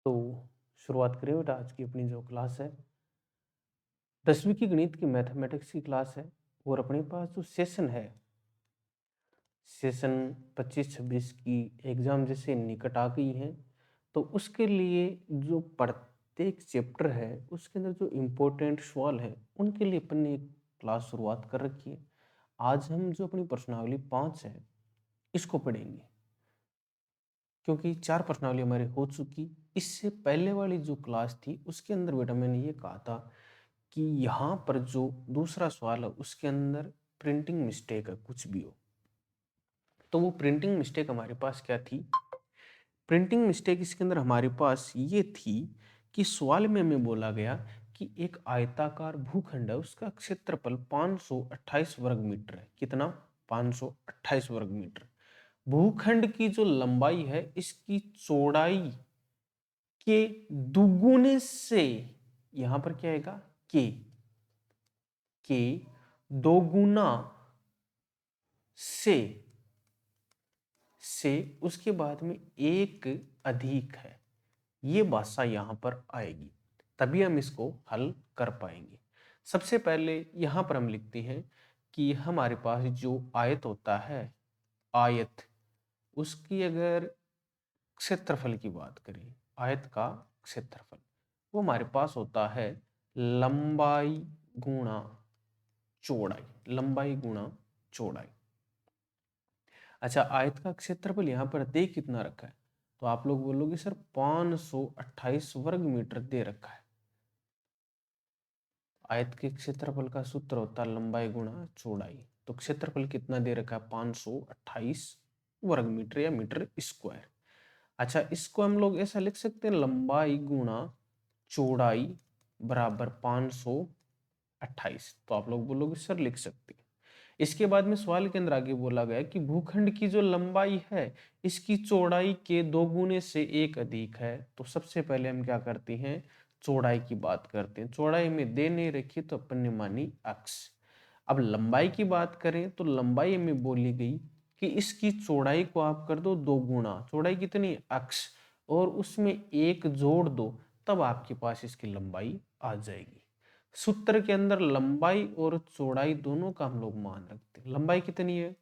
तो शुरुआत करें बेटा आज की अपनी जो क्लास है 10वीं की गणित की मैथमेटिक्स की क्लास है। और अपने पास जो सेशन है सेशन 25-26 की एग्जाम जैसे निकट आ गई है, तो उसके लिए जो प्रत्येक चैप्टर है उसके अंदर जो इम्पोर्टेंट सवाल है उनके लिए अपन ने एक क्लास शुरुआत कर रखी है। आज हम जो अपनी प्रश्नावली 5 है इसको पढ़ेंगे, क्योंकि 4 प्रश्नावली हमारी हो चुकी। इससे पहले वाली जो क्लास थी उसके अंदर बेटा मैंने ये कहा था कि यहाँ पर जो दूसरा सवाल है उसके अंदर प्रिंटिंग मिस्टेक है, कुछ भी हो। तो वो प्रिंटिंग मिस्टेक हमारे पास क्या थी? प्रिंटिंग मिस्टेक इसके अंदर हमारे पास ये थी कि सवाल में हमें बोला गया कि एक आयताकार भूखंड है, उसका क्षेत्रफल 528 वर्ग मीटर है। कितना? 528 वर्ग मीटर। भूखंड की जो लंबाई है इसकी चौड़ाई के दुगुने से, यहां पर क्या आएगा? के दोगुना से उसके बाद में एक अधिक है, ये भाषा यहां पर आएगी, तभी हम इसको हल कर पाएंगे। सबसे पहले यहां पर हम लिखते हैं कि हमारे पास जो आयत होता है, आयत, उसकी अगर क्षेत्रफल की बात करें, आयत का क्षेत्रफल वो हमारे पास होता है लंबाई गुणा चौड़ाई, लंबाई गुणा चौड़ाई। अच्छा, आयत का क्षेत्रफल यहाँ पर दे कितना रखा है? तो आप लोग बोलोगे सर 528 वर्ग मीटर दे रखा है। आयत के क्षेत्रफल का सूत्र होता है लंबाई गुणा चौड़ाई। तो क्षेत्रफल कितना दे रखा है? 528 वर्ग मीटर या मीटर स्क्वायर। अच्छा, इसको हम लोग ऐसा लिख सकते हैं, लंबाई गुणा चौड़ाई बराबर 528। तो आप लोग बोलोगे सर लिख सकते हैं। इसके बाद में सवाल के अंदर आगे बोला गया कि भूखंड की जो लंबाई है इसकी चौड़ाई के दोगुने से एक अधिक है। तो सबसे पहले हम क्या करते हैं? चौड़ाई की बात करते हैं। चौड़ाई में दे नहीं रखी तो अपन ने मानी अक्स। अब लंबाई की बात करें तो लंबाई में बोली गई कि इसकी चौड़ाई को आप कर दो दोगुना, चौड़ाई कितनी? अक्स, और उसमें एक जोड़ दो, तब आपके पास इसकी लंबाई आ जाएगी। सूत्र के अंदर लंबाई और चौड़ाई दोनों का हम लोग मान रखते हैं। लंबाई कितनी है?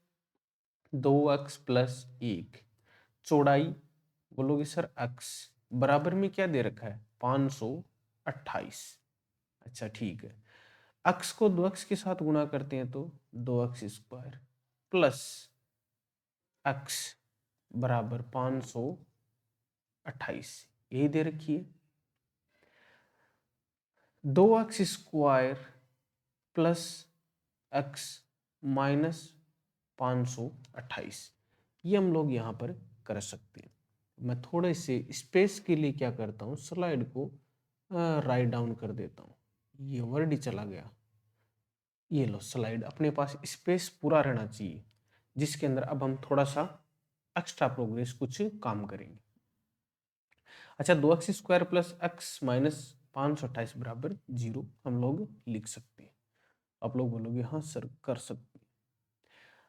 2x plus 1। चौड़ाई बोलोगे सर x, बराबर में क्या दे रखा है? 528। अच्छा ठीक है, x को 2x के साथ गुणा करते हैं तो 2x स्क्वायर प्लस x बराबर 528, यही दे रखी है। 2x square plus x minus 528, ये हम लोग यहाँ पर कर सकते हैं। मैं थोड़े से स्पेस के लिए क्या करता हूँ, स्लाइड को राइट डाउन कर देता हूँ। ये वर्ड ही चला गया। ये लो स्लाइड, अपने पास स्पेस पूरा रहना चाहिए, जिसके अंदर अब हम थोड़ा सा एक्स्ट्रा प्रोग्रेस कुछ काम करेंगे। अच्छा, 2x square plus x minus 528 बराबर 0 हम लोग लिख सकते हैं। आप लोग बोलोगे हाँ सर कर सकते हैं।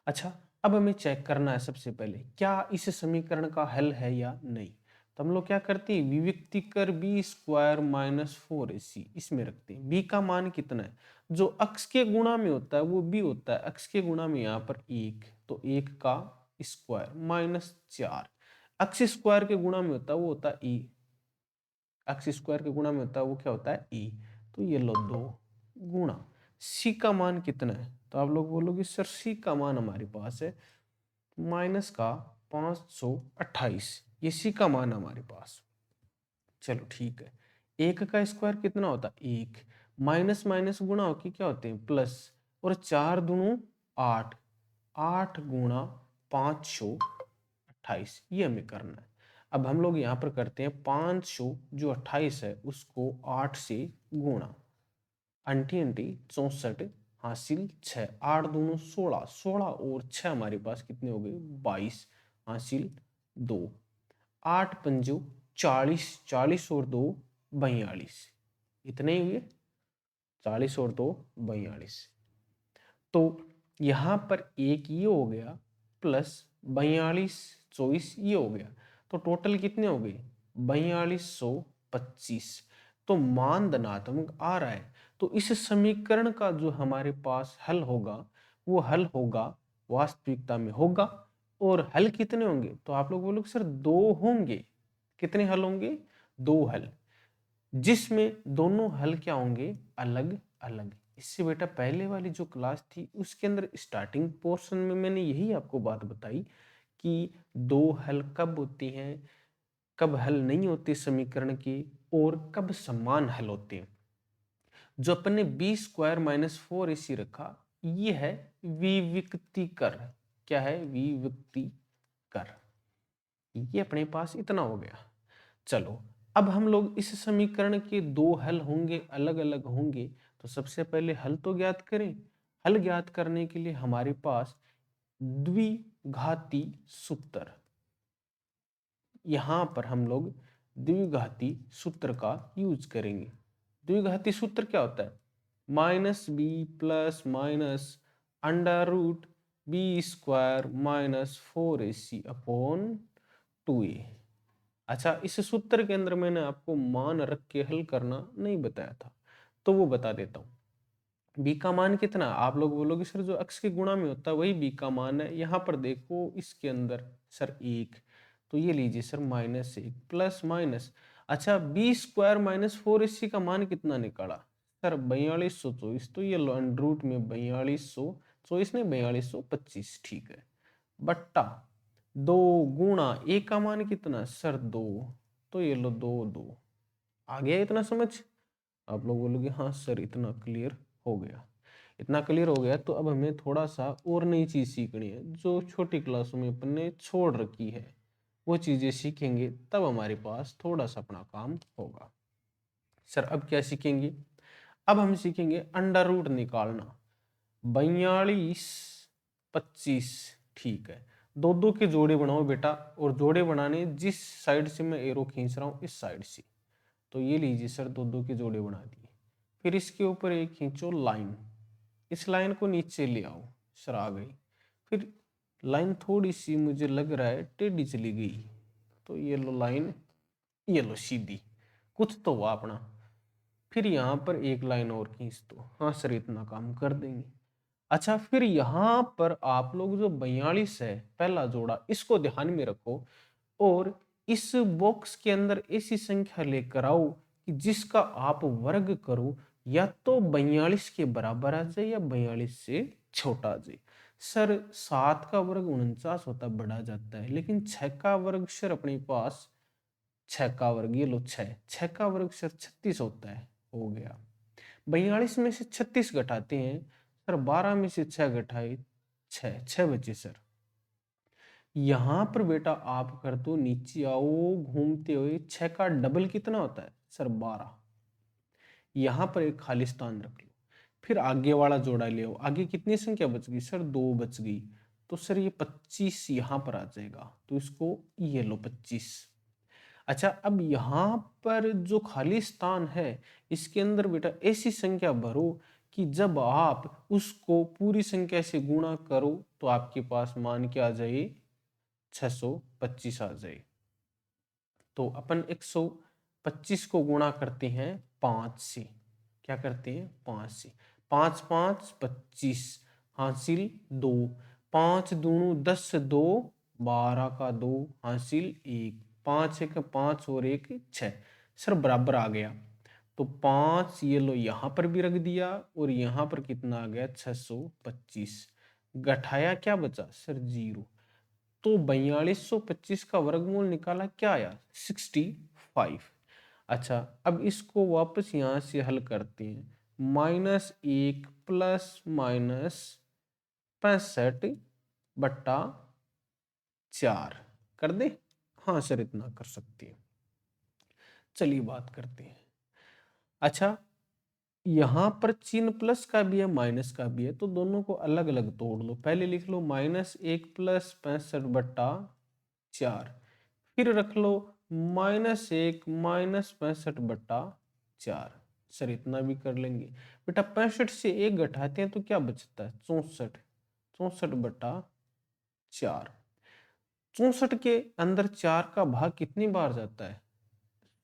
अच्छा, अब हमें चेक करना है सबसे पहले क्या इस समीकरण का हल है या नहीं। तो हम लोग क्या करते हैं, विविक्ति कर बी स्क्वायर माइनस 4ac इसमें रखते हैं। बी का मान कितना है? जो अक्स के गुणा में होता है वो बी होता है, अक्स के गुणा में यहाँ पर 1, तो 1 का स्क्वायर माइनस 4। अक्स स्क्वायर के गुणा में होता है वो होता है ई, एक्स स्क्वायर के गुणा में होता है वो क्या होता है? ई। तो ये लो 2 गुणा सी का मान कितना है? तो आप लोग बोलोगे सर सी का मान हमारे पास है माइनस का 528, ये सी का मान हमारे पास। चलो ठीक है, एक का स्क्वायर कितना होता है? 1, माइनस माइनस गुणा होके क्या होते हैं? प्लस, और 4 दूणों 8, 8 गुणा 528, ये हमें करना है। अब हम लोग यहाँ पर करते हैं 500 जो 28 है उसको 8 से गुणा, अंटी अंटी 64 हासिल 6, 8 दूनों 16, 16 और 6 हमारे पास कितने हो गए? 22 हासिल 2, 8 पंजो 40, 40 और 2 42, इतने ही हुए, 40 और 2 42। तो यहाँ पर एक ये हो गया प्लस 42 24 ये हो गया, तो टोटल कितने हो गए? 4225। तो मान धनात्मक आ रहा है, तो इस समीकरण का जो हमारे पास हल होगा वो हल होगा, वास्तविकता में होगा। और हल कितने होंगे, तो आप लोग बोलोगे सर दो होंगे। कितने हल होंगे, दो हल, जिसमें दोनों हल क्या होंगे, अलग अलग। इससे बेटा पहले वाली जो क्लास थी उसके अंदर स्टार्टिंग पोर्शन में मैंने यही आपको बात बताई कि दो हल कब होती हैं, कब हल नहीं होते समीकरण की, और कब समान हल होते हैं। जो अपने बी स्क्वायर माइनस 4ac रखा, ये है विविक्तिकर। क्या है, विविक्तिकर। ये अपने पास इतना हो गया। चलो अब हम लोग इस समीकरण के दो हल होंगे, अलग अलग होंगे, तो सबसे पहले हल तो ज्ञात करें। हल ज्ञात करने के लिए हमारे पास द्विघाती सूत्र, यहां पर हम लोग द्विघाती सूत्र का यूज करेंगे। द्विघाती सूत्र क्या होता है, minus b plus minus under root b square minus 4ac upon 2a। अच्छा, इस सूत्र के अंदर मैंने आपको मान रख के हल करना नहीं बताया था, तो वो बता देता हूं। b का मान कितना, आप लोग बोलोगे सर जो x के गुणा में होता है वही b का मान है। यहां पर देखो इसके अंदर सर 1, तो ये लीजिए सर -1 प्लस माइनस। अच्छा, बी स्क्वायर माइनस 4ac का मान कितना निकाला सर, 4224। तो ये लो अंडर रूट में 4224 ने 4225, ठीक है, बट्टा 2 गुणा ए का मान कितना सर 2, तो ये लो 2 2। आ गया इतना समझ, आप लोग बोलोगे हाँ सर इतना क्लियर हो गया। इतना क्लियर हो गया तो अब हमें थोड़ा सा और नई चीज सीखनी है जो छोटी क्लासों में अपन ने छोड़ रखी है। वो चीजें सीखेंगे तब हमारे पास थोड़ा सा अपना काम होगा। सर अब क्या सीखेंगे, अब हम सीखेंगे अंडर रूट निकालना। 4225, ठीक है, दो दो के जोड़े बनाओ बेटा, और जोड़े बनाने जिस साइड से मैं एरो खींच रहा हूं इस साइड से। तो ये लीजिए सर दो दो के जोड़े बना दिए। फिर इसके ऊपर एक खींचो लाइन, इस लाइन को नीचे ले आओ, सर आ गई। फिर लाइन थोड़ी सी मुझे लग रहा है टेढ़ी चली गई, तो ये लो लाइन, ये लो सीधी, कुछ तो हुआ अपना। फिर यहाँ पर एक लाइन और खींच दो, हाँ सर इतना काम कर देंगे। अच्छा, फिर यहाँ पर आप लोग जो 42 है पहला जोड़ा, इसको ध्यान में रखो, और इस बॉक्स के अंदर ऐसी संख्या लेकर आओ कि जिसका आप वर्ग करो या तो 42 के बराबर आ जाए या 42 से छोटा आ जाए। सर 7 का वर्ग 49 होता, बढ़ा जाता है, लेकिन 6 का वर्ग सर अपने पास 6 का वर्ग, ये लो 6, 6 का वर्ग सर 36 होता है, हो गया। 42 में से 36 घटाते हैं सर, 12 में से 6 घटाए 6, 6 बचे सर। यहां पर बेटा आप कर दो, नीचे आओ घूमते हुए, 6 का डबल कितना होता है सर 12। यहां पर एक खाली स्थान रख लो, फिर आगे वाला जोड़ा ले आओ, आगे कितनी संख्या बच गई सर 2 बच गई, तो सर ये 25 यहां पर आ जाएगा, तो इसको ये लो 25। अच्छा, अब यहाँ पर जो खाली स्थान है इसके अंदर बेटा ऐसी संख्या भरो कि जब आप उसको पूरी संख्या से गुणा करो तो आपके पास मान क्या आ जाए, 625 आ जाए। तो अपन 125 को गुणा करते हैं 5 से, क्या करते हैं 5 से, 5 5 25, हासिल 2, 5 दूनी 10, 2 12 का 2, हासिल 1, 5 1 5 और 1 6, सर बराबर आ गया। तो 5 ये लो यहाँ पर भी रख दिया, और यहाँ पर कितना आ गया 625, घटाया क्या बचा सर 0। तो 4225 का वर्गमूल निकाला, क्या आया 65। अच्छा, अब इसको वापस यहां से हल करते हैं, -1 प्लस माइनस 65 बट्टा 4 कर दे, हाँ सर इतना कर सकते हैं। चलिए बात करते हैं। अच्छा, यहां पर चिन्ह प्लस का भी है माइनस का भी है, तो दोनों को अलग अलग तोड़ लो। पहले लिख लो -1 प्लस 65 बट्टा 4, फिर रख लो -1 माइनस 65 बट्टा 4। सर इतना भी कर लेंगे बेटा, 65 से 1 घटाते हैं तो क्या बचता है 64, 64 बट्टा 4। 64 के अंदर 4 का भाग कितनी बार जाता है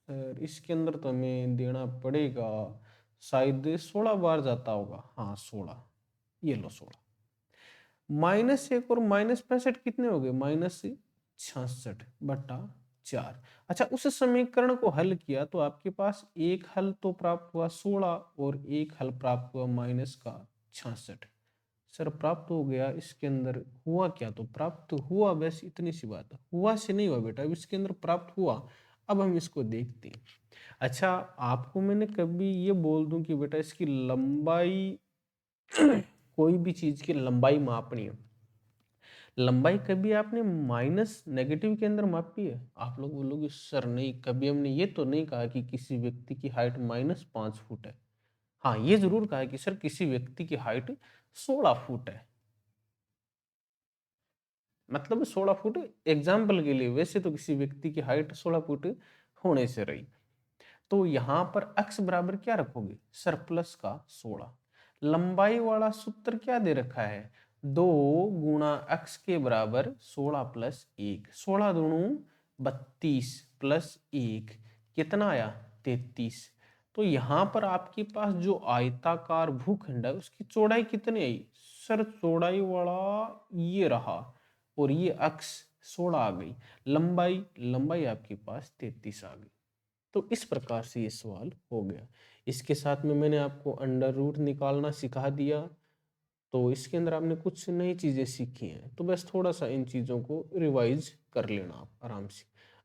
सर इसके अंदर तो हमें देना पड़ेगा, शायद 16 बार जाता होगा। हाँ 16, ये लो 16। -1 और -65 कितने हो गए? -66/4। अच्छा, उस समीकरण को हल किया तो आपके पास एक हल तो प्राप्त हुआ 16 और एक हल प्राप्त हुआ -66। सर प्राप्त हो गया, इसके अंदर हुआ क्या? तो प्राप्त हुआ, बस इतनी सी बात है। हुआ से नहीं हुआ बेटा, अब इसके अंदर प्राप्त हुआ। अब हम इसको देखते हैं। अच्छा, आपको मैंने कभी ये बोल दूं कि बेटा इसकी लंबाई कोई भी चीज की लंबाई मापनी है, लंबाई कभी आपने माइनस नेगेटिव के अंदर मापी है? आप लोग बोलोगे सर नहीं, कभी हमने ये तो नहीं कहा कि किसी व्यक्ति की हाइट -5 फुट है। हाँ, ये जरूर कहा है कि सर किसी व्यक्ति की हाइट 16 फुट है। मतलब 16 फुट एग्जाम्पल के लिए, वैसे तो किसी व्यक्ति की हाइट 16 फुट होने से रही। तो यहां पर x बराबर क्या रखोगे? सर प्लस का 16। लंबाई वाला सूत्र क्या दे रखा है? 2 गुणा x के बराबर 16 प्लस 1। 16 दूणु 32 प्लस 1 कितना आया? 33। तो यहां पर आपके पास जो आयताकार भूखंड है उसकी चौड़ाई कितनी आई? सर चौड़ाई वाला ये रहा, और ये अक्ष 16 आ गई। लंबाई लंबाई आपके पास 33 आ गई। तो इस प्रकार से ये सवाल हो गया। इसके साथ में मैंने आपको अंडर रूट निकालना सिखा दिया। तो इसके अंदर आपने कुछ नई चीजें सीखी हैं, तो बस थोड़ा सा इन चीजों को रिवाइज कर लेना आप आराम से।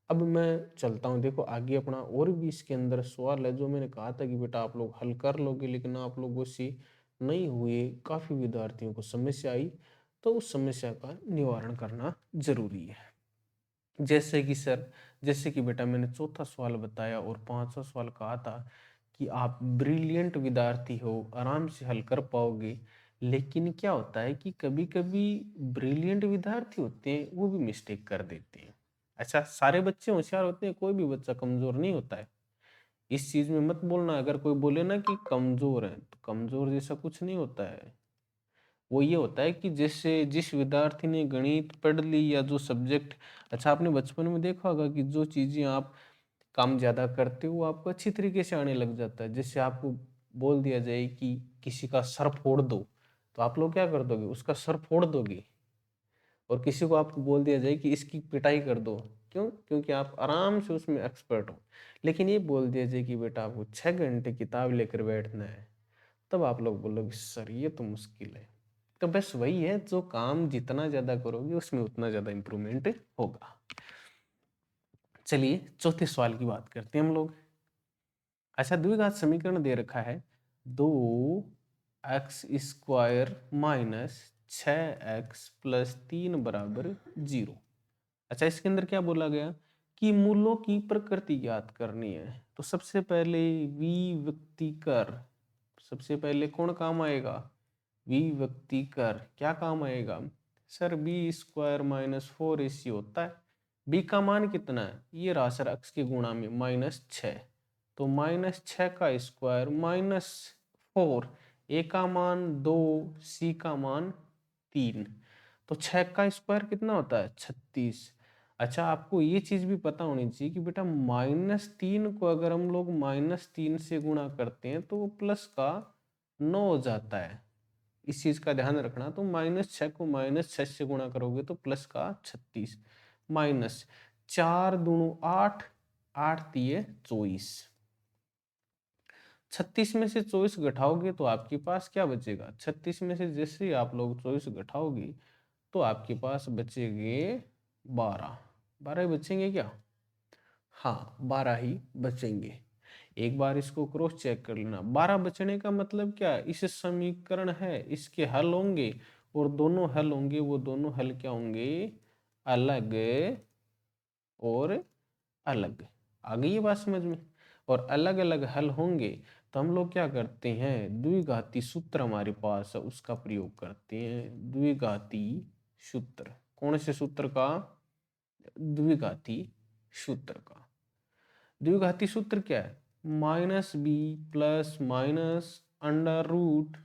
अब मैं चलता हूँ, देखो आगे अपना और भी इसके अंदर सवाल है जो मैंने कहा था कि बेटा आप लोग हल कर लोगे, लेकिन आप लोगों से नहीं हुए, काफी विद्यार्थियों को समस्या आई, तो उस समस्या का निवारण करना जरूरी है। जैसे कि सर, जैसे कि बेटा मैंने चौथा सवाल बताया और पांचवा सवाल कहा था कि आप ब्रिलियंट विद्यार्थी हो, आराम से हल कर पाओगे। लेकिन क्या होता है कि कभी कभी ब्रिलियंट विद्यार्थी होते हैं वो भी मिस्टेक कर देते हैं। अच्छा, सारे बच्चे होशियार होते हैं, कोई भी बच्चा कमजोर नहीं होता है। इस चीज में मत बोलना, अगर कोई बोले ना कि कमजोर है, तो कमजोर जैसा कुछ नहीं होता है। वो ये होता है कि जैसे जिस विद्यार्थी ने गणित पढ़ ली या जो सब्जेक्ट, अच्छा आपने बचपन में देखा होगा कि जो चीजें आप काम ज्यादा करते हो वो आपको अच्छी तरीके से आने लग जाता है। जैसे आपको बोल दिया जाए कि किसी का सर फोड़ दो, तो आप लोग क्या कर दोगे? उसका सर फोड़ दोगे। और किसी को आपको बोल दिया जाए कि इसकी पिटाई कर दो, क्यों? क्योंकि आप आराम से उसमें एक्सपर्ट हो। लेकिन ये बोल दिया जाए कि बेटा आपको 6 घंटे किताब लेकर बैठना है, तब आप लोग बोलोगे सर ये तो मुश्किल है। तो बस वही है, जो काम जितना ज्यादा करोगे उसमें उतना ज्यादा इंप्रूवमेंट होगा। चलिए चौथे सवाल की बात करते हैं हम लोग। अच्छा, द्विघात समीकरण दे रखा है 2x² माइनस 6x प्लस 3 बराबर 0। अच्छा, इसके अंदर क्या बोला गया कि मूलों की प्रकृति ज्ञात करनी है। तो सबसे पहले विभक्ति कर, सबसे पहले कौन काम आएगा? विभक्ति कर। क्या काम आएगा? सर b² माइनस 4ac होता है। b का मान कितना है? ये रहा सर x के गुणा में -6। तो -6 का स्क्वायर -4, a का मान 2, c का मान 3। तो 6 का स्क्वायर कितना होता है? 36। अच्छा, आपको ये चीज भी पता होनी चाहिए कि बेटा -3 को अगर हम लोग -3 से गुणा करते हैं तो वो प्लस का 9 हो जाता है। इस चीज का ध्यान रखना। तो -6 को -6 से गुणा करोगे तो प्लस का 36, माइनस 4 दूणु 8, 8 तिये 24। 36 में से 24 घटाओगे तो आपके पास क्या बचेगा? 36 में से जैसे ही आप लोग 24 घटाओगे तो आपके पास बचेंगे 12। 12 बचेंगे क्या? हाँ 12 ही बचेंगे। एक बार इसको क्रॉस चेक कर लेना। 12 बचने का मतलब क्या? इस समीकरण है, इसके हल होंगे, और दोनों हल होंगे, वो दोनों हल क्या होंगे? अलग और अलग। आ गई ये बात समझ में? और अलग अलग हल होंगे तो हम लोग क्या करते हैं? द्विघाती सूत्र हमारे पास है उसका प्रयोग करते हैं। द्विघाती सूत्र। कौन से सूत्र का? द्विघाती सूत्र का। द्विघाती सूत्र क्या है? -b plus minus under root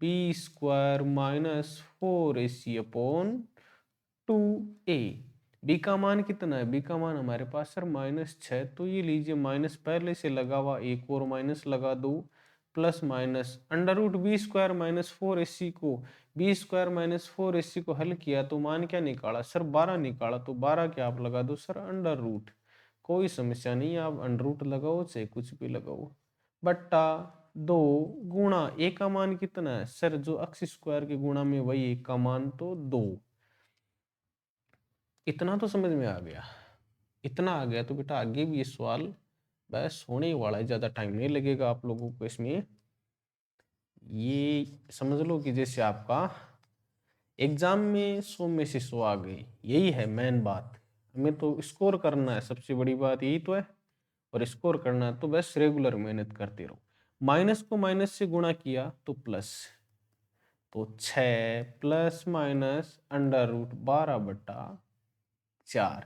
b² minus 4ac upon 2a। B का मान कितना है, बी का मान हमारे पास सर -6, तो ये लीजिए माइनस पहले से लगा हुआ, एक और माइनस लगा दो, प्लस माइनस √b² - 4ac को b² - 4ac को हल किया तो मान क्या निकाला सर, 12 निकाला, तो 12 क्या आप लगा दो सर √, कोई समस्या नहीं, आप √, लगाओ चाहे कुछ भी लगाओ, बट्टा 2 गुणा ए का मान कितना है सर, जो अक्स स्क्वायर के गुणा में वही एक का मान, तो 2। इतना तो समझ में आ गया, इतना आ गया तो बेटा आगे भी ये सवाल बस होने ही वाला है, ज्यादा टाइम नहीं लगेगा आप लोगों को इसमें। ये समझ लो कि जैसे आपका एग्जाम में 100 में से 100 आ गए, यही है मेन बात, हमें तो स्कोर करना है, सबसे बड़ी बात यही तो है, और स्कोर करना है तो बस रेगुलर मेहनत करते रहो। माइनस को माइनस से गुणा किया तो प्लस, तो 6 प्लस माइनस √12/4।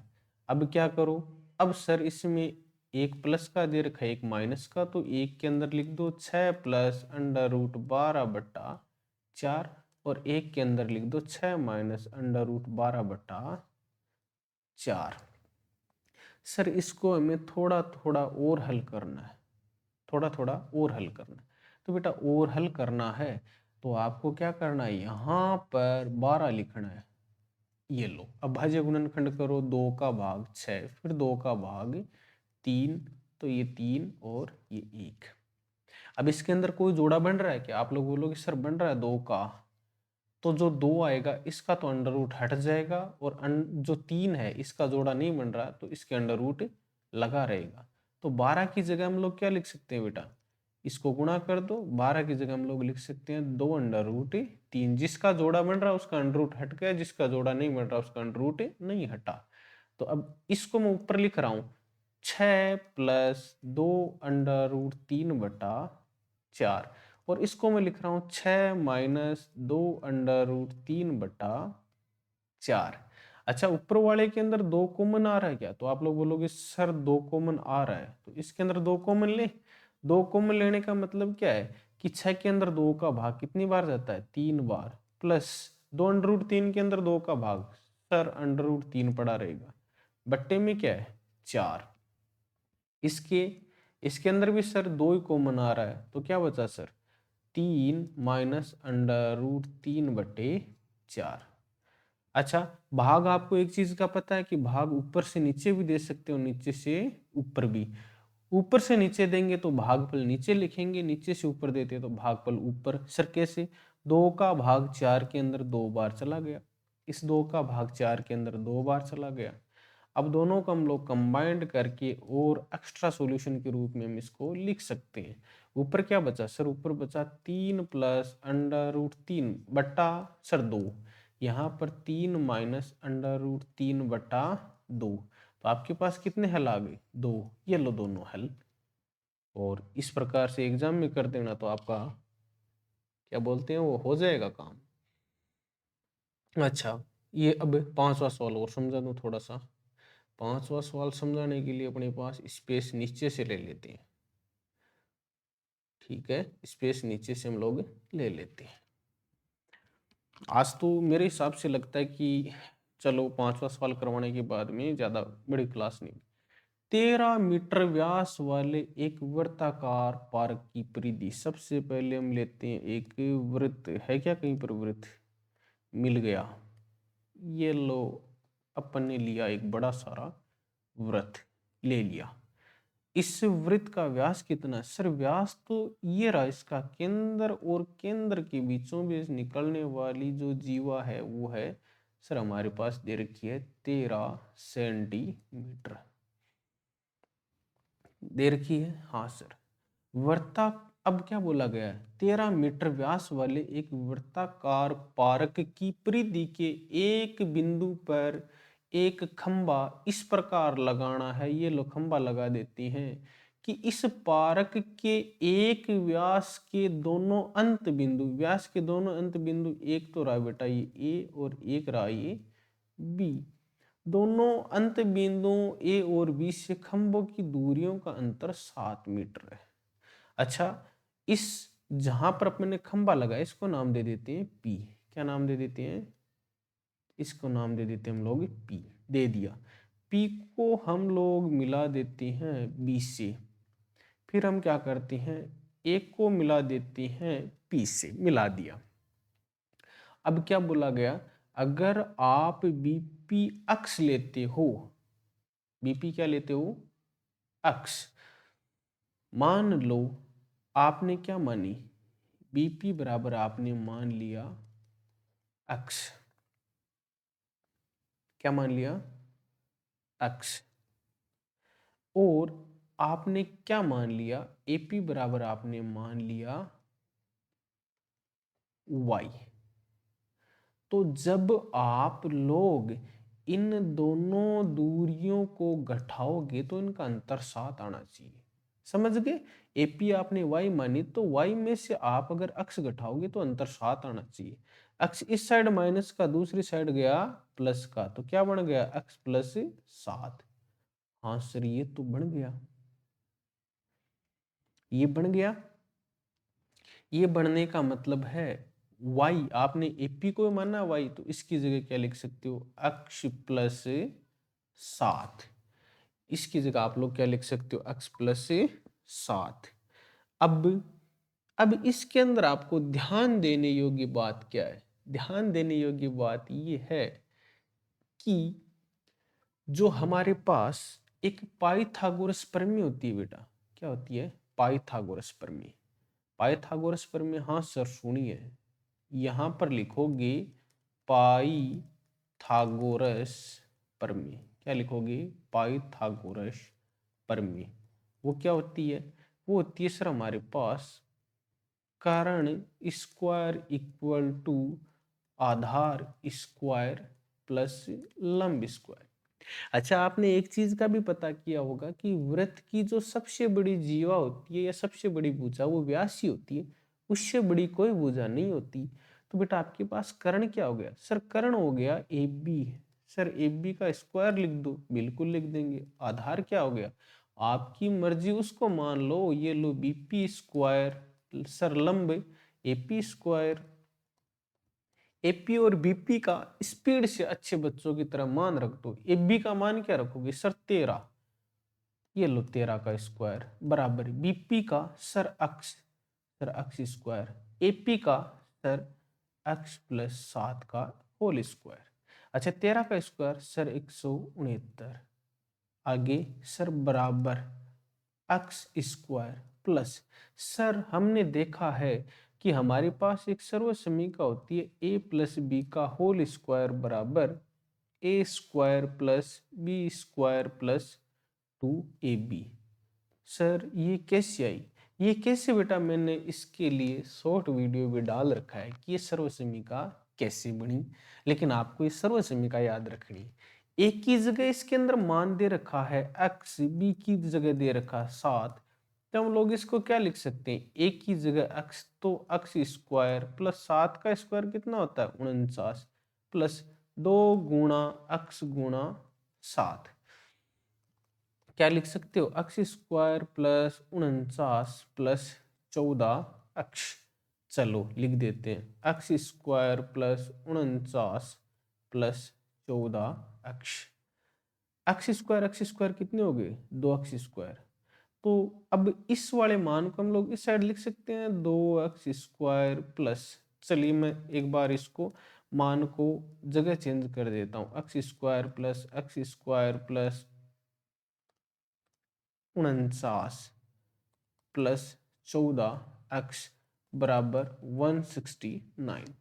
अब क्या करो, अब सर इसमें एक प्लस का दे रखा है एक माइनस का, तो एक के अंदर लिख दो 6 प्लस √12/4, और एक के अंदर लिख दो 6 माइनस √12/4। सर इसको हमें थोड़ा थोड़ा और हल करना है, थोड़ा थोड़ा और हल करना है, तो बेटा और हल करना है तो आपको क्या करना है, यहाँ पर 12 लिखना है, ये लो। अब भाज्य गुणनखंड करो, 2 का भाग 6, फिर 2 का भाग 3, तो ये 3 और ये 1। अब इसके अंदर कोई जोड़ा बन रहा है क्या, आप लोग बोलोगे सर बन रहा है 2 का, तो जो 2 आएगा इसका तो अंडर रूट हट जाएगा, और जो 3 है इसका जोड़ा नहीं बन रहा, तो इसके अंडर रूट लगा रहेगा। तो 12 की जगह हम लोग क्या लिख सकते हैं बेटा, इसको गुणा कर दो, 12 की जगह हम लोग लिख सकते हैं 2√3, जिसका जोड़ा बन रहा है उसका अंडर रूट हट गया, जिसका जोड़ा नहीं बन रहा उसका अंडर रूट नहीं हटा। तो अब इसको मैं ऊपर लिख रहा हूँ 6 प्लस 2√3/4, और इसको मैं लिख रहा हूँ 6 माइनस 2√3/4। अच्छा, ऊपर वाले के अंदर 2 कॉमन आ रहा है क्या, तो आप लोग बोलोगे सर 2 कॉमन आ रहा है, तो इसके अंदर 2 कॉमन ले। 2 कॉमन लेने का मतलब क्या है कि 6 के अंदर 2 का भाग कितनी बार जाता है, 3 बार, प्लस 2√3 के अंदर 2 का भाग, सर √3 पड़ा रहेगा, बट्टे में क्या है 4। इसके इसके अंदर भी सर 2 ही कॉमन आ रहा है, तो क्या बचा सर 3 माइनस √3/4। अच्छा, भाग आपको एक चीज का पता है कि भाग ऊपर से नीचे भी दे सकते हो, नीचे से ऊपर भी। ऊपर से नीचे देंगे तो भागफल नीचे लिखेंगे, नीचे से ऊपर देते तो भागफल ऊपर। सर कैसे, 2 का भाग 4 के अंदर 2 बार चला गया, इस 2 का भाग 4 के अंदर 2 बार चला गया। अब दोनों को हम लोग कंबाइंड करके और एक्स्ट्रा सॉल्यूशन के रूप में हम इसको लिख सकते हैं। ऊपर क्या बचा सर, ऊपर बचा 3 प्लस √3 बट्टा सर 2, यहाँ पर 3 माइनस √3/2, तो आपके पास कितने हल आ गए, 2, ये लो दोनों हल। और इस प्रकार से एग्जाम में कर देना तो आपका क्या बोलते हैं वो हो जाएगा काम। अच्छा, ये अब 5वां सवाल और समझा दूं थोड़ा सा। 5वां सवाल समझाने के लिए अपने पास स्पेस नीचे से ले लेते हैं, ठीक है, स्पेस नीचे से हम लोग ले लेते हैं। आज तो मेरे हिसाब से लगता है कि चलो 5वां सवाल करवाने के बाद में ज़्यादा बड़ी क्लास नहीं। 13 मीटर व्यास वाले एक वृत्ताकार पार्क की परिधि, सबसे पहले हम लेते हैं एक वृत्त, है क्या कहीं पर वृत्त, मिल गया, ये लो, अपन ने लिया एक बड़ा सारा वृत्त ले लिया। इस वृत्त का व्यास कितना है सर, व्यास तो ये रहा, इसका केंद्र और केंद्र के बीचों बीच निकलने वाली जो जीवा है वो है सर हमारे पास दे रखी है 13 सेंटीमीटर दे रखी है। हाँ सर, वृत्ता अब क्या बोला गया है, 13 मीटर व्यास वाले एक वृत्ताकार पार्क की परिधि के एक बिंदु पर एक खंबा इस प्रकार लगाना है, ये लो खंबा लगा देते हैं कि इस पार्क के एक व्यास के दोनों अंत बिंदु, व्यास के दोनों अंत बिंदु, एक तो रहा बेटा ये ए और एक रहा ये बी, दोनों अंत बिंदुओं ए और बी से खंभों की दूरियों का अंतर 7 मीटर है। अच्छा, इस जहां पर अपने खंबा लगा इसको नाम दे देते हैं पी, क्या नाम दे देते हैं, इसको नाम दे देते हैं हम लोग पी। दे दिया। p को हम लोग मिला देते हैं b से, फिर हम क्या करते हैं, a को मिला देते हैं p से, मिला दिया। अब क्या बोला गया, अगर आप bp अक्ष लेते हो, bp क्या लेते हो, अक्ष, मान लो आपने क्या मानी, bp बराबर आपने मान लिया अक्ष, क्या मान लिया, अक्ष, और आपने क्या मान लिया, AP बराबर आपने मान लिया y। तो जब आप लोग इन दोनों दूरियों को घटाओगे तो इनका अंतर 7 आना चाहिए, समझ गए। AP आपने y मानी तो y में से आप अगर अक्ष घटाओगे तो अंतर 7 आना चाहिए। अक्ष इस साइड माइनस का, दूसरी साइड गया प्लस का, तो क्या बन गया, अक्ष प्लस 7। हाँ सर ये तो बन गया, ये बन गया। ये बढ़ने का मतलब है y, आपने AP को माना y, तो इसकी जगह क्या लिख सकते हो, अक्ष प्लस 7। इसकी जगह आप लोग क्या लिख सकते हो, अक्ष प्लस 7। अब इसके अंदर आपको ध्यान देने योग्य बात क्या है, ध्यान देने योग्य बात ये है कि जो हमारे पास एक पाइथागोरस प्रमेय होती है बेटा, क्या होती है, पाइथागोरस प्रमेय। पाइथागोरस प्रमेय, हाँ सर सुनिए, यहां पर लिखोगे पाइथागोरस प्रमेय, क्या लिखोगे, पाइथागोरस प्रमेय। वो क्या होती है, वो होती है सर हमारे पास कारण स्क्वायर इक्वल टू आधार स्क्वायर प्लस लंब स्क्वायर। अच्छा, आपने एक चीज का भी पता किया होगा कि वृत्त की जो सबसे बड़ी जीवा होती है या सबसे बड़ी भुजा वो व्यास ही होती है, उससे बड़ी कोई भुजा नहीं होती। तो बेटा आपके पास कर्ण क्या हो गया, सर कर्ण हो गया AB। सर AB का स्क्वायर लिख दो, बिल्कुल लिख देंगे। आधार क्या हो गया, आपकी मर्जी उसको मान लो, ये लो BP स्क्वायर, सर लंब AP स्क्वायर। AP और BP का स्पीड से अच्छे बच्चों की तरह मान रख दो। AB का मान क्या रखोगे सर 13, ये लो 13 का स्क्वायर बराबर BP का सर अक्ष, सर अक्ष स्क्वायर, AP का सर अक्ष प्लस 7 का होल स्क्वायर। अच्छा 13 का स्क्वायर सर 169, आगे सर बराबर अक्ष स्क्वायर प्लस, सर हमने देखा है कि हमारे पास एक सर्वसमीका होती है a प्लस बी का होल स्क्वायर बराबर a square plus b square plus 2AB। Sir ये कैसे आई, ये कैसे बेटा, मैंने इसके लिए शॉर्ट वीडियो भी डाल रखा है कि ये सर्वसमीका कैसे बनी, लेकिन आपको ये सर्वसमीका याद रखनी है। एक की जगह इसके अंदर मान दे रखा है x, b की जगह दे रखा है 7, तो हम लोग इसको क्या लिख सकते हैं, एक की जगह x, तो x स्क्वायर प्लस 7 का स्क्वायर कितना होता है 49, प्लस 2 गुणा x गुणा 7, क्या लिख सकते हो, x square plus 49 plus 14 x। चलो लिख देते हैं x square plus 49 plus 14 x square कितने हो गए, 2x स्क्वायर। तो अब इस वाले मान को हम लोग इस साइड लिख सकते हैं 2x स्क्वायर प्लस, चलिए मैं एक बार इसको मान को जगह चेंज कर देता हूँ, x square plus 49 plus 14x बराबर 169।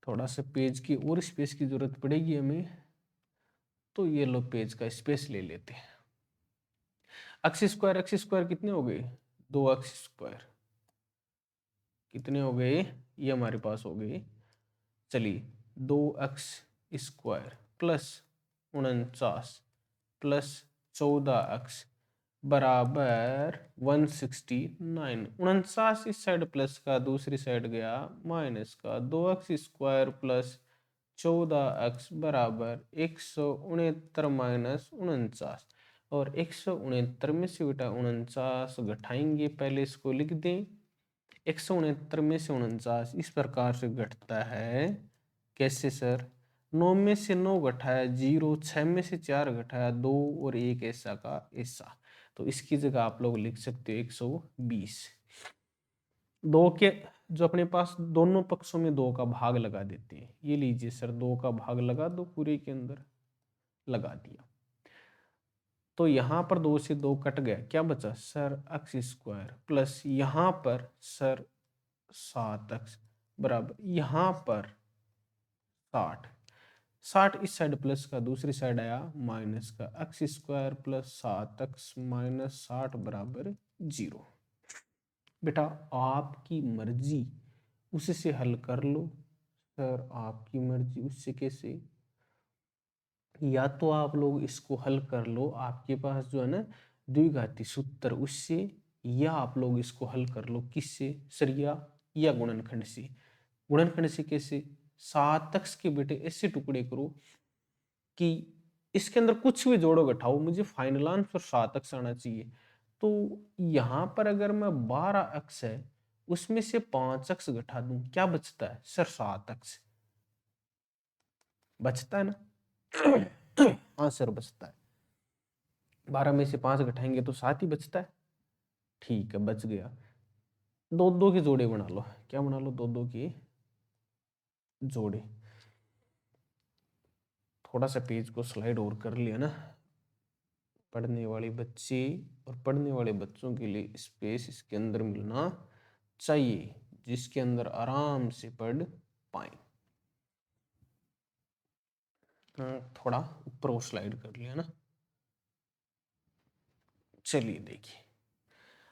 थोड़ा सा पेज की और स्पेस की जरूरत पड़ेगी हमें, तो ये लो पेज का स्पेस ले लेते हैं। एक्स स्क्वायर कितने हो गए, 2x स्क्वायर कितने हो गए, ये हमारे पास हो गए, चलिए 2x square plus 49 plus 14x बराबर 169। 49 इस साइड प्लस का, दूसरी साइड गया माइनस का, 2x स्क्वायर प्लस 14x बराबर 169 माइनस 49, और 169 में से बेटा 49 घटाएंगे, पहले इसको लिख दें। 169 में से 49 इस प्रकार से घटता है, कैसे सर, 9 में से 9 घटाया 0, 6 में से 4 घटाया 2 और एक ऐसा का ऐसा। तो इसकी जगह आप लोग लिख सकते हो 120। दो के जो अपने पास दोनों पक्षों में 2 का भाग लगा देते हैं। ये लीजिए सर, 2 का भाग लगा दो पूरे के अंदर, लगा दिया। तो यहाँ पर 2 से 2 कट गया, क्या बचा सर एक्स स्क्वायर प्लस यहाँ पर सर 7x बराबर यहाँ पर 60। 60 इस साइड प्लस का, दूसरी साइड आया माइनस का, x square plus 7x minus 60 बराबर 0। बेटा आपकी मर्जी, उससे हल कर लो सर, आपकी मर्जी। उससे कैसे? या तो आप लोग इसको हल कर लो, आपके पास जो है ना द्विघाती सूत्र उससे, या आप लोग इसको हल कर लो किससे सर, या गुणनखंड से। गुणनखंड से कैसे? 7x के बेटे ऐसे टुकड़े करो कि इसके अंदर कुछ भी जोड़ो घटाओ, मुझे फाइनल आंसर 7x आना चाहिए। तो यहां पर अगर मैं 12x है उसमें से 5x घटा दूं, क्या बचता है सर 7x बचता है ना। हाँ सर बचता है। 12 में से 5 घटाएंगे तो 7 ही बचता है। ठीक है बच गया। दो दो के जोड़े बना लो, क्या बना लो, दो दो के जोड़े। थोड़ा सा पेज को स्लाइड और कर लिया ना, पढ़ने वाले बच्चे और पढ़ने वाले बच्चों के लिए स्पेस इसके अंदर मिलना चाहिए जिसके अंदर आराम से पढ़ पाए। थोड़ा ऊपर स्लाइड कर लिया ना। चलिए देखिए,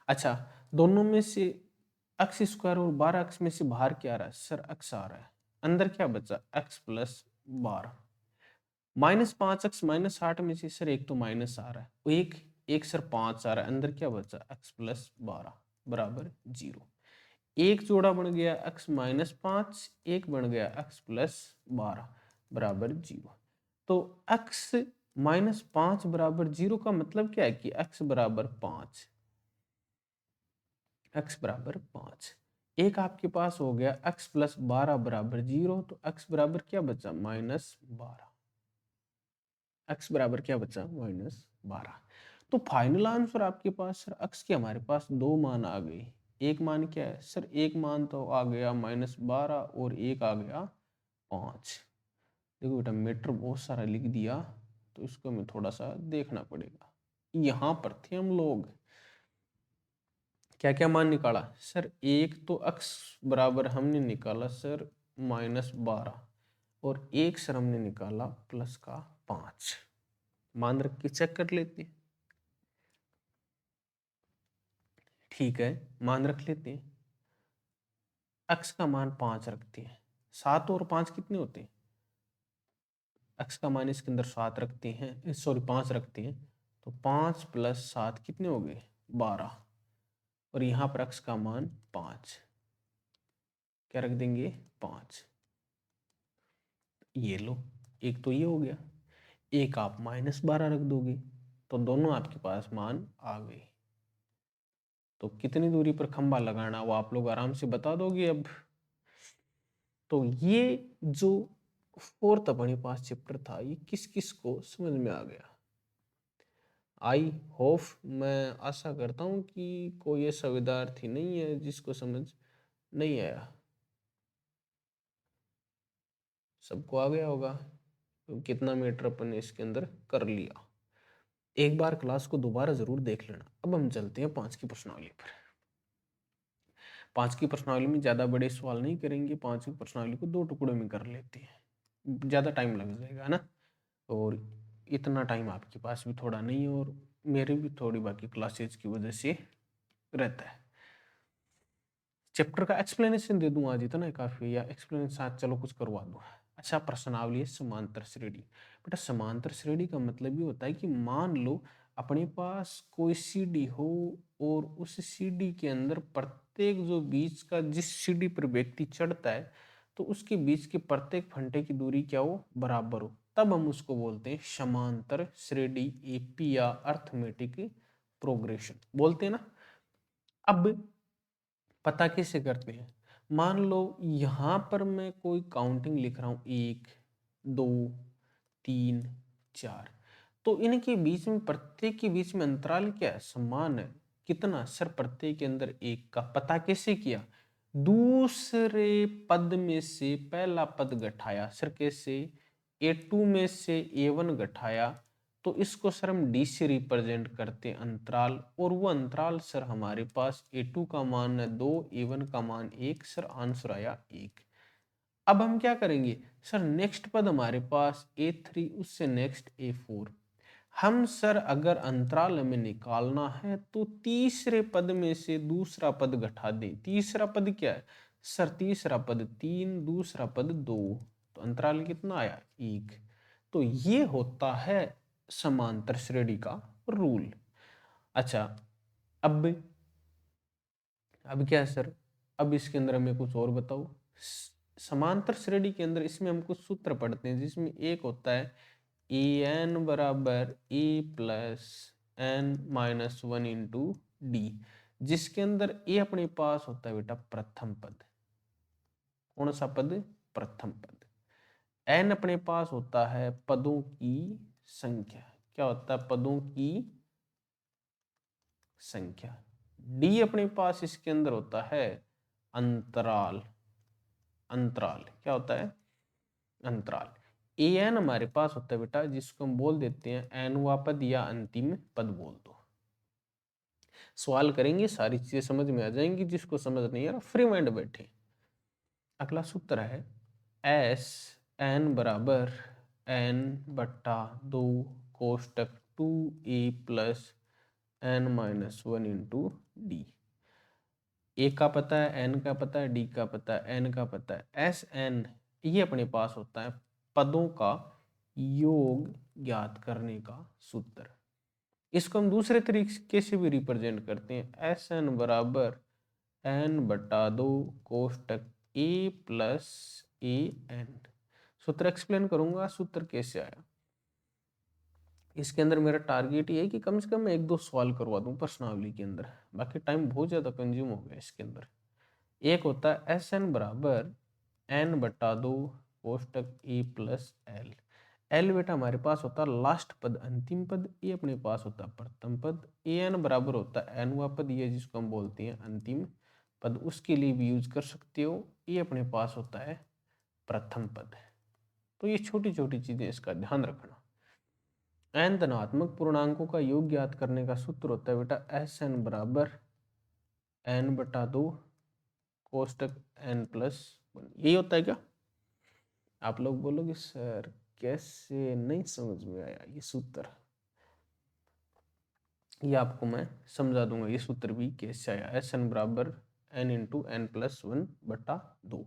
अच्छा दोनों में से एक्स स्क्वायर और 12x में से बाहर क्या आ रहा है सर, x आ रहा है, अंदर क्या बचा x प्लस 12। -5x -60 में से सर एक तो माइनस आ रहा है, एक एक सर 5 आ रहा है, अंदर क्या बचा x प्लस 12 बराबर 0। एक जोड़ा बन गया x -5, एक बन गया x प्लस 12 बराबर 0। तो x -5 बराबर 0 का मतलब क्या है कि x बराबर 5, x बराबर 5। एक आपके पास हो गया x प्लस 12 बराबर 0, तो x बराबर क्या बचा -12। x बराबर क्या बचा -12। तो फाइनल आंसर आपके पास सर x के हमारे पास दो मान आ गए। एक मान क्या है सर, एक मान तो आ गया -12 और एक आ गया 5। देखो बेटा मीटर बहुत सारा लिख दिया, तो इसको हमें थोड़ा सा देखना पड़ेगा। यहाँ पर थे हम लोग, क्या क्या मान निकाला सर, एक तो x बराबर हमने निकाला सर -12 और एक सर हमने निकाला प्लस का 5। मान रख के चेक कर लेते हैं। ठीक है मान रख लेते हैं, x का मान 5 रखते हैं, 7 और 5 कितने होते हैं, x का मान इसके अंदर 7 रखते हैं, सॉरी 5 रखते हैं, तो 5 प्लस 7 कितने हो गए 12, और यहाँ पर x का मान 5, क्या रख देंगे 5। ये लो, एक तो ये हो गया, एक आप -12 रख दोगे, तो दोनों आपके पास मान आ गए। तो कितनी दूरी पर खंबा लगाना वो आप लोग आराम से बता दोगे अब। तो ये जो फोर्थ अपने पास चैप्टर था, ये किस किस को समझ में आ गया? आई होप, मैं आशा करता हूँ कि कोई ऐसा विद्यार्थी नहीं है जिसको समझ नहीं आया, सबको आ गया होगा। तो कितना मीटर अपन ने इसके अंदर कर लिया। एक बार क्लास को दोबारा जरूर देख लेना। अब हम चलते हैं 5 की प्रश्नावली पर। 5 की प्रश्नावली में ज़्यादा बड़े सवाल नहीं करेंगे, 5 की प्रश्नावली को 2 टुकड़ों में कर लेते हैं, ज़्यादा टाइम लग जाएगा ना, और इतना टाइम आपके पास भी थोड़ा नहीं है, और मेरे भी थोड़ी बाकी क्लासेज की वजह से रहता है। चैप्टर का एक्सप्लेनेशन दे दूं आज, इतना ही काफ़ी है, या एक्सप्लेनेशन साथ चलो कुछ करवा दूं। अच्छा प्रश्नावली है समांतर श्रेणी। बेटा समांतर श्रेणी का मतलब ये होता है कि मान लो अपने पास कोई सीडी हो और उस सीडी के अंदर प्रत्येक जो बीच का, जिस सीडी पर व्यक्ति चढ़ता है तो उसके बीच के प्रत्येक फंटे की दूरी क्या हो, बराबर हो, तब हम उसको बोलते हैं समांतर श्रेणी, एपी या अर्थमेटिक प्रोग्रेशन बोलते हैं ना। अब पता कैसे करते हैं, मान लो यहां पर मैं कोई काउंटिंग लिख रहा हूं, 1 2, 3, 4। तो इनके बीच में, प्रत्येक के बीच में अंतराल क्या है? समान है। कितना? सर प्रत्येक के अंदर 1 का। पता कैसे किया? दूसरे पद में से पहला पद घटाया। सर कैसे? A2 में से A1 घटाया, तो इसको सर हम D से रिप्रेजेंट करते हैं अंतराल, और वो अंतराल सर हमारे पास A2 का मान है 2, A1 का मान 1। सर आंसर आया 1। अब हम क्या करेंगे? सर नेक्स्ट पद हमारे पास A3, उससे नेक्स्ट A4। हम सर अगर अंतराल हमें निकालना है तो तीसरे पद में से दूसरा पद घटा दें। तीसरा पद क्या है? सर तीसरा पद 3, दूसरा पद 2, तो अंतराल कितना आया? 1। तो ये होता है समांतर श्रेणी का रूल। अच्छा, अब क्या है सर? अब इसके अंदर हमें कुछ और बताओ। समांतर श्रेणी के अंदर इसमें हम कुछ सूत्र पढ़ते हैं, जिसमें एक होता है En बराबर E plus n minus 1 into D, जिसके अंदर ए अपने पास होता है बेटा प्रथम पद। कौन सा पद? प्रथम पद। n अपने पास होता है पदों की संख्या। क्या होता है? पदों की संख्या। डी अपने पास इसके अंदर होता है अंतराल। अंतराल क्या होता है? अंतराल। an हमारे पास होता है बेटा, जिसको हम बोल देते हैं nवा पद या अंतिम पद बोल दो। सवाल करेंगे, सारी चीजें समझ में आ जाएंगी। जिसको समझ नहीं आ रहा फ्री माइंड बैठे। अगला सूत्र है एस एन बराबर n बट्टा 2 कोष्टक 2a plus n minus 1 into D. A का पता है, एन का पता है, डी का पता है, एन का पता है। एस एन ये अपने पास होता है पदों का योग ज्ञात करने का सूत्र। इसको हम दूसरे तरीके से भी रिप्रेजेंट करते हैं। एस एन बराबर एन बटा 2 कोष्टक ए प्लस ए एन। सूत्र एक्सप्लेन करूंगा, सूत्र कैसे आया। इसके अंदर मेरा टारगेट ये है कि कम से कम मैं 1-2 सवाल करवा दूं प्रश्नावली के अंदर। बाकी टाइम बहुत ज़्यादा कंज्यूम हो गया इसके अंदर। एक होता है एस एन बराबर एन बटा 2 कोष्टक ए प्लस एल। एल बेटा हमारे पास होता है लास्ट पद, अंतिम पद। ए अपने पास होता है प्रथम पद। ए एन बराबर होता है एनवा पद, ये जिसको हम बोलते हैं अंतिम पद, उसके लिए भी यूज कर सकते हो। ए अपने पास होता है प्रथम पद। तो ये छोटी छोटी चीजें, इसका ध्यान रखना। एन धनात्मक पूर्णांकों का योग ज्ञात करने का सूत्र होता है बेटा एस एन बराबर एन बटा 2 कोष्टक एन प्लस 1। यही होता है क्या? आप लोग बोलोगे सर कैसे, नहीं समझ में आया ये सूत्र। ये आपको मैं समझा दूंगा, ये सूत्र भी कैसे आया। एस एन बराबर एन इंटू एन प्लस 1 बटा 2,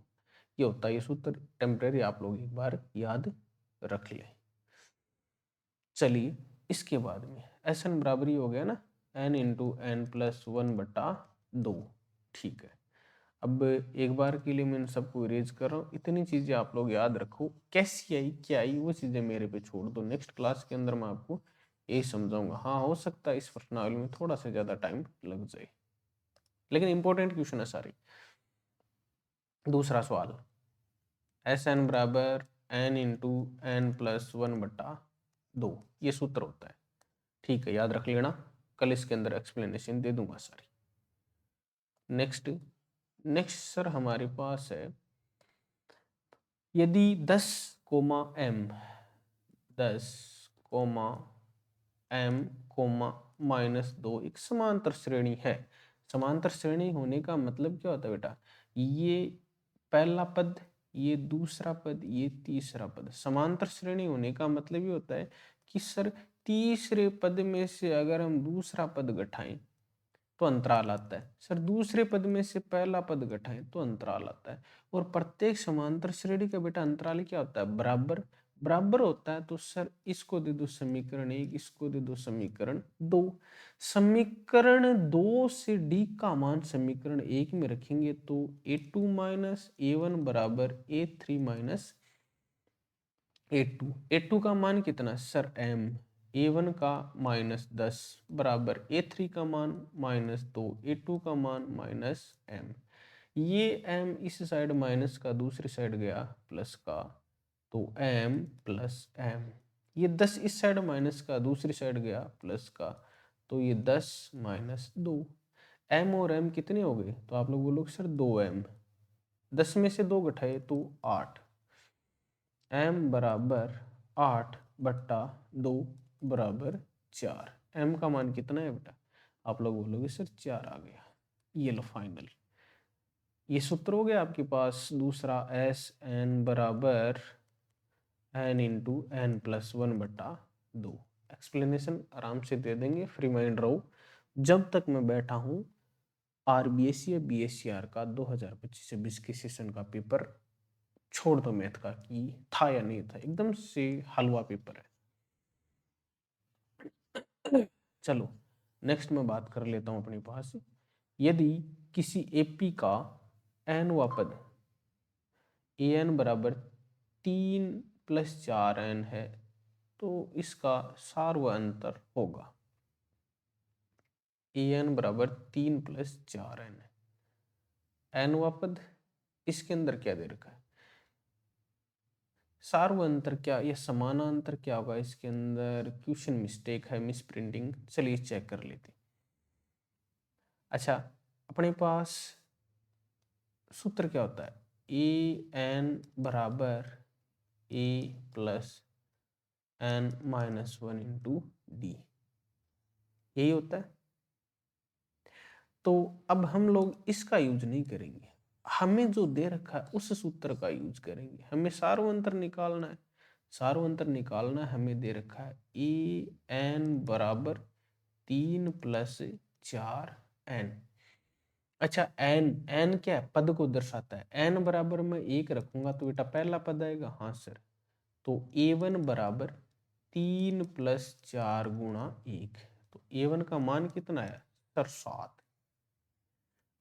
ये होता है ये सूत्र। टेम्परेरी आप लोग एक बार याद रख लें। चलिए इसके बाद में एस एन बराबर ही हो गया ना, एन इंटू एन प्लस 1 बटा 2। ठीक है, अब एक बार के लिए मैं इन सबको इरेज कर रहा हूँ। इतनी चीजें आप लोग याद रखो, कैसी आई क्या आई वो चीजें मेरे पे छोड़ दो। नेक्स्ट क्लास के अंदर मैं आपको यही समझाऊंगा। हाँ, हो सकता है इस प्रश्नावली में थोड़ा सा ज्यादा टाइम लग जाए, लेकिन इंपॉर्टेंट क्वेश्चन है सारी। दूसरा सवाल, एस एन बराबर एन इंटू एन प्लस 1 बटा 2, ये सूत्र होता है। ठीक है, याद रख लेना, कल इसके अंदर एक्सप्लेनेशन दे दूंगा सारी। नेक्स्ट सर हमारे पास है, यदि 10 comma m 10 comma m comma -2 एक समांतर श्रेणी है। समांतर श्रेणी होने का मतलब क्या होता है बेटा? ये पहला पद, ये दूसरा पद, ये तीसरा पद। समांतर श्रेणी होने का मतलब ये होता है कि सर तीसरे पद में से अगर हम दूसरा पद घटाएं तो अंतराल आता है। सर दूसरे पद में से पहला पद घटाएं तो अंतराल आता है। और प्रत्येक समांतर श्रेणी का बेटा अंतराल क्या होता है? बराबर। बराबर होता है तो सर इसको दे दो समीकरण 1, इसको दे दो समीकरण 2। समीकरण 2 से डी का मान समीकरण 1 में रखेंगे तो a2 माइनस a1 बराबर a3 माइनस a2। a2 का मान कितना सर m, a1 का -10 बराबर a3 का मान -2, a2 का मान -m। ये m इस साइड माइनस का, दूसरी साइड गया प्लस का, तो m प्लस m, ये 10 इस साइड माइनस का, दूसरी साइड गया प्लस का, तो ये 10 माइनस 2, m और m कितने हो गए? तो आप लोग बोलोगे सर 2m, 10 में से 2 घटाए तो 8, m बराबर 8 बट्टा 2 बराबर 4। m का मान कितना है बेटा? आप लोग बोलोगे सर 4 आ गया। ये लो फाइनल, ये सूत्र हो गया आपके पास दूसरा, एस एन बराबर एन इंटू एन प्लस 1 बटा 2। एक्सप्लेनेशन आराम से दे देंगे, फ्री माइंड रहो। जब तक मैं बैठा हूँ आरबीएससी या बीएससीआर का 2025 से 20 के सेशन का पेपर छोड़ दो मैथ का कि था या नहीं था, एकदम से हलवा पेपर है। चलो नेक्स्ट मैं बात कर लेता हूँ अपने पास, यदि किसी एपी का एनवा पद ए एन बराबर 3 प्लस 4n है तो इसका सार्वअंतर होगा ए एन बराबर 3 प्लस 4n है। एनवा पद, इसके अंदर क्या दे रखा है? सार्वअंतर क्या या समानांतर क्या होगा? इसके अंदर क्वेश्चन मिस्टेक है, मिस प्रिंटिंग, चलिए चेक कर लेते। अच्छा, अपने पास सूत्र क्या होता है? ए एन बराबर A plus N minus 1 into D, यही होता है। तो अब हम लोग इसका यूज नहीं करेंगे, हमें जो दे रखा है उस सूत्र का यूज करेंगे। हमें सार्वअंतर निकालना है, सार्वअंतर निकालना हमें दे रखा है ए एन बराबर 3 प्लस 4n। अच्छा, एन एन क्या है? पद को दर्शाता है। एन बराबर मैं 1 रखूंगा तो बेटा पहला पद आएगा, हाँ सर। तो a1 बराबर 3 प्लस 4 गुणा 1, तो a1 का मान कितना है सर? 7।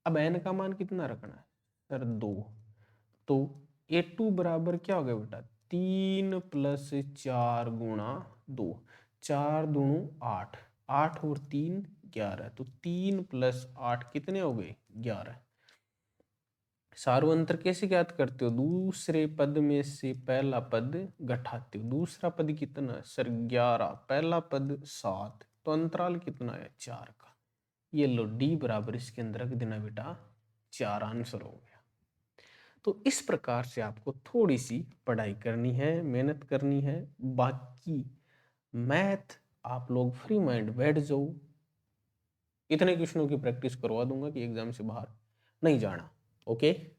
अब n का मान कितना रखना है सर? 2। तो a2 बराबर क्या हो गया बेटा? 3 प्लस 4 गुणा 2, 4 दूणु 8, 8 और 3 11, तो 3 प्लस 8 कितने हो गए? 11। सार्वअंतर कैसे ज्ञात करते हो? दूसरे पद में से पहला पद घटाते हो। दूसरा पद कितना है सर? 11, पहला पद 7, तो अंतराल कितना है? 4 का। ये लो डी बराबर इसके अंदर रख देना बेटा 4, आंसर हो गया। तो इस प्रकार से आपको थोड़ी सी पढ़ाई करनी है, मेहनत करनी है। बाकी मैथ आप लोग फ्री माइंड बैठ जाओ, इतने क्वेश्चनों की प्रैक्टिस करवा दूंगा कि एग्जाम से बाहर नहीं जाना। ओके।